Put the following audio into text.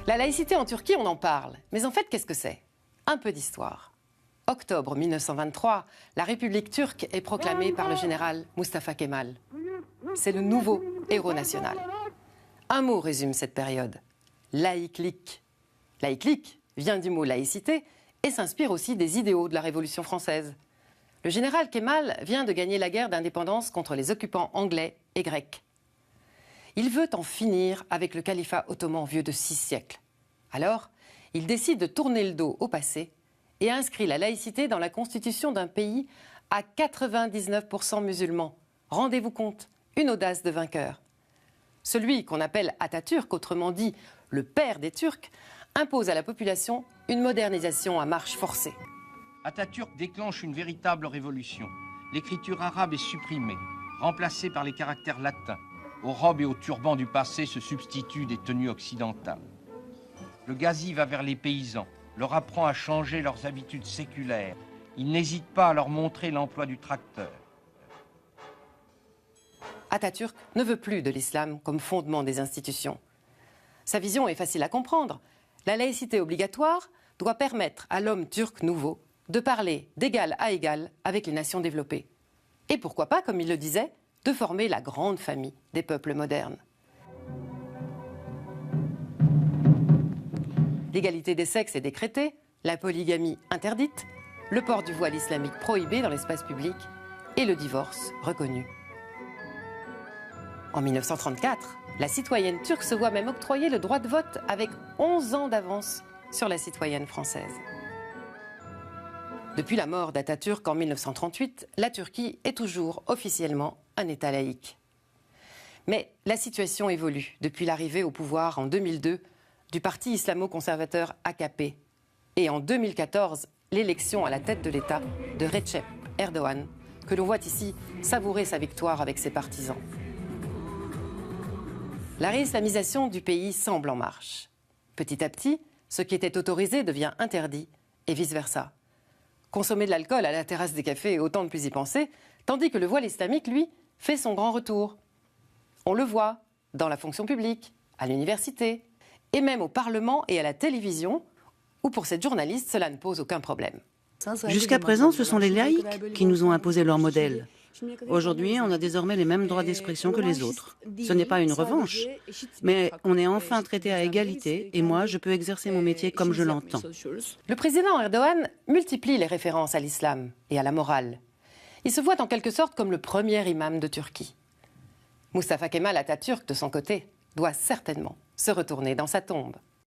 La laïcité en Turquie, on en parle. Mais en fait, qu'est-ce que c'est? Un peu d'histoire. Octobre 1923, la République turque est proclamée par le général Mustafa Kemal. C'est le nouveau héros national. Un mot résume cette période. Laïclique. Laïclique vient du mot laïcité et s'inspire aussi des idéaux de la Révolution française. Le général Kemal vient de gagner la guerre d'indépendance contre les occupants anglais et grecs. Il veut en finir avec le califat ottoman vieux de 6 siècles. Alors, il décide de tourner le dos au passé et inscrit la laïcité dans la constitution d'un pays à 99% musulmans. Rendez-vous compte, une audace de vainqueur. Celui qu'on appelle Atatürk, autrement dit le père des Turcs, impose à la population une modernisation à marche forcée. Atatürk déclenche une véritable révolution. L'écriture arabe est supprimée, remplacée par les caractères latins. Aux robes et aux turbans du passé se substituent des tenues occidentales. Le Ghazi va vers les paysans, leur apprend à changer leurs habitudes séculaires. Il n'hésite pas à leur montrer l'emploi du tracteur. Atatürk ne veut plus de l'islam comme fondement des institutions. Sa vision est facile à comprendre. La laïcité obligatoire doit permettre à l'homme turc nouveau de parler d'égal à égal avec les nations développées. Et pourquoi pas, comme il le disait, de former la grande famille des peuples modernes. L'égalité des sexes est décrétée, la polygamie interdite, le port du voile islamique prohibé dans l'espace public et le divorce reconnu. En 1934, la citoyenne turque se voit même octroyer le droit de vote avec 11 ans d'avance sur la citoyenne française. Depuis la mort d'Atatürk en 1938, la Turquie est toujours officiellement un État laïque. Mais la situation évolue depuis l'arrivée au pouvoir en 2002 du parti islamo-conservateur AKP et en 2014, l'élection à la tête de l'État de Recep Erdogan, que l'on voit ici savourer sa victoire avec ses partisans. La réislamisation du pays semble en marche. Petit à petit, ce qui était autorisé devient interdit et vice-versa. Consommer de l'alcool à la terrasse des cafés est autant de plus y penser, tandis que le voile islamique, lui, fait son grand retour. On le voit dans la fonction publique, à l'université, et même au Parlement et à la télévision, où pour cette journaliste, cela ne pose aucun problème. Jusqu'à présent, ce sont les laïcs qui nous ont imposé leur modèle. Aujourd'hui, on a désormais les mêmes droits d'expression que les autres. Ce n'est pas une revanche, mais on est enfin traité à égalité et moi, je peux exercer mon métier comme je l'entends. Le président Erdogan multiplie les références à l'islam et à la morale. Il se voit en quelque sorte comme le premier imam de Turquie. Mustafa Kemal Atatürk, de son côté, doit certainement se retourner dans sa tombe.